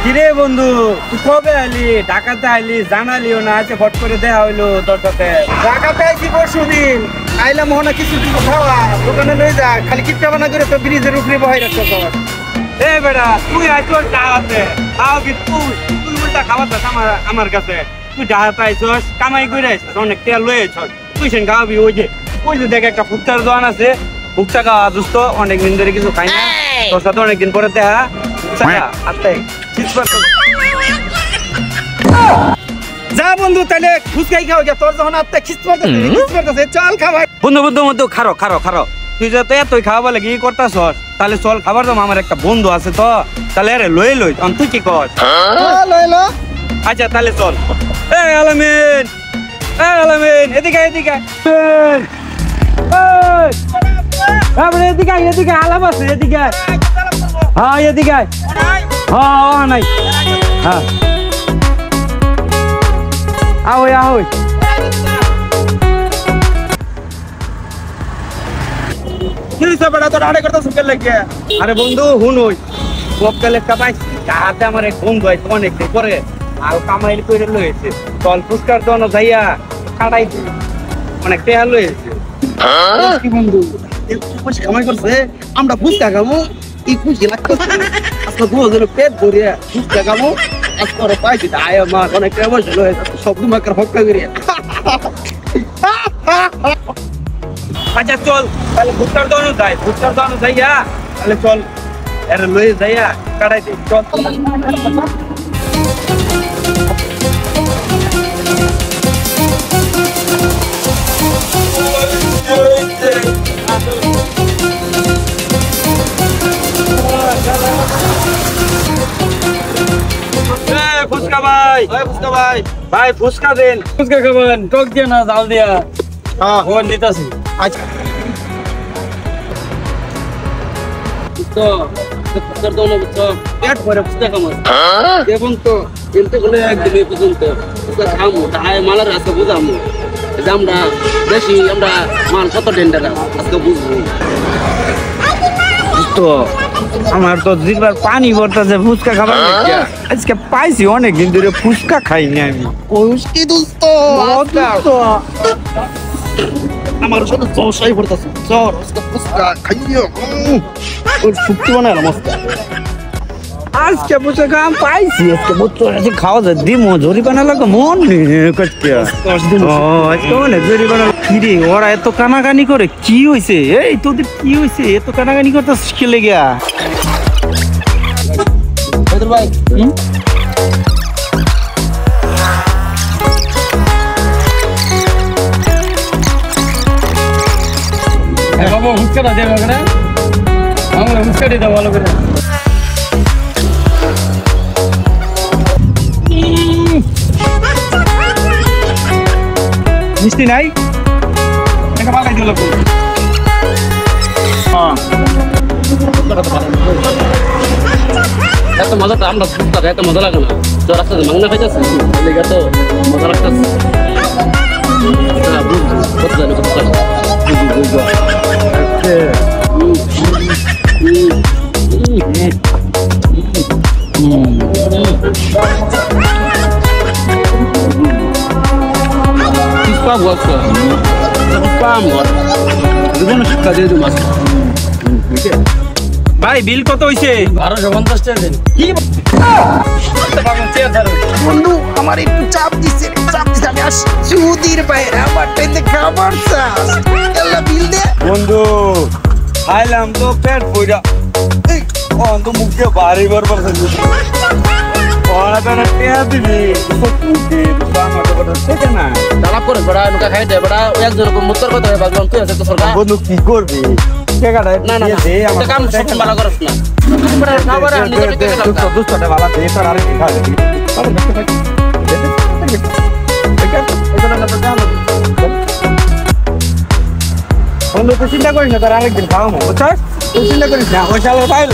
কিরে বন্ধু তুই কবে আইলি? ঢাকাতে আইলি জানালিও না, আছে ফট করে দেখা হইলো তোর সাথে। ঢাকাতে আইছি পরশুদিন, আইলাম মনে কিছু কিছু খাওয়া দোকানে লই যা, খালি কিপটা বানা করে তো ব্রিজের উপরে বহাই রাখছো। এ বেটা তুই আইছস ঢাকাতে, খাওয়াবি তুই তুই উল্টা খাওয়াতে আমার কাছে। তুই ঢাকাতে আইছস, কামাই করে আইছস, অনেক তেল লয়ে আইছস, তুই সেন খাওয়াবি। ওই যে দেখ একটা ফুচকার দোকান আছে, ফুচকা খাওয়া দোস্ত, অনেকদিন ধরে কিছু খাই না, তোর সাথে অনেকদিন পরে দেখা। যা বন্ধু তাহলে ফুচকাই খাও গে, তোর যখন আত্মা খিস্ত মারতেছে চল খাওয়াই। বন্ধু খারো তুই যে তুই খাওয়া লাগি করতাছস, তাহলে চল খাবার দাম। আমার একটা বন্ধু আছে তো, তাহলে আরে লই তুই কি কর? লইলো আচ্ছা তাহলে চল। আলামিন এদিকে এদিকে আলাপ আছে, এদিকে হ্যাঁ এদিকে হ্যাঁ নাই হ্যাঁ আহই আরে বন্ধু হুন হাতে আমার এক বন্ধু আছে অনেক পরে আর কামাইল করে লয়েছে, চল ফুচকার দোকানে যাইয়া কাটাই অনেক টেহা লয়েছে। বন্ধু কামাই করছে, আমরা ফুচকা খাবো, এই খুশি লাগতেছে আজকে 2000 পেট ভরিয়া ফুচকা খাবো। আজকে পাইছি আয় আমার অনেক বসে লয়েছে, শব্দ মাকার হক্কা করিয়া। আচ্ছা চল তাহলে ফুচকার দোকানে যাইয়া তাহলে চল এর লয়ে যাইয়া কাটাইতে চল। ফুচকা ভাই ফুচকা দেন। ফুচকা খাবেন? টক দিয়ে না জাল দিয়া? হ্যাঁ ফোন দিতাছি। আচ্ছা তো ফুচকার দোকানে বুঝছো পেট ভরে ফুচকা খামো এবং তো এনতে গেলে একদিন এই পর্যন্ত ফুচকা খামো তাই মালের আজকে বুঝামো যে আমরা বেশি আমরা মাল কত ডেন্ডার আজকে বুঝবো। তো আমার তো জিরবার পানি পড়তেছে ফুচকা খাবার আজকে পাইছি, অনেকদিন ধরে ফুচকা খাইনি আমি। ওইski দোস্ত আমার সাথে জোশাই পড়তাছে, চল আজকে ফুচকা খাইও। ওর ফুটকি বানালাম আজকে ফুচকা আমি পাইছি, আজকে বুঝছো আজকে খাওয়া যায় দিমো জরি বানালো মন নেই আজকে অনেক জরি বানালো। কিরে ওরা এত কানাকানি করে কি হয়েছে? এই তোদের কি হয়েছে এত কানাকানি করতে শিখে গিয়া? ভাই বাবা ফুচকাটা দেবো না, আমরা ফুচকাটি দাও ভালো করে। মিষ্টি নাই পাকাই দিল। এত মজা তো আমরা এত মজা লাগে না, তো রাস্তাতে মাংনা খাইতেছে তো মজা লাগতেছে। ভাই বিল কত হয়েছে? 1250 টাকা দেন। কি বন্ধু আমার একটু চাপ দিছে আমি আসি সুদির বাইরে আমার পেতে খাবার চাস এলা বিল দে। বন্ধু খাইলাম তো পেট পয়রা তো মুখে ভারী বরবার তালাপ করে বড়া নুকা খাইতে বড়া এক জন মুত্তর কথা বাগলাম তুই আছে তো সরকার। বন্ধু কি করবি? না না এটা কাম সব ভালো করছ না বড়া খাবার আর নিজে থেকে লাগা দুষ্টটা ভালো দে তোর আর কি খাবে বন্ধু তুই চিন্তা করিস না, তোর আরেকদিন খাওয়াবো বুঝছস? তুই চিন্তা করিস না, ওই চাল পাইল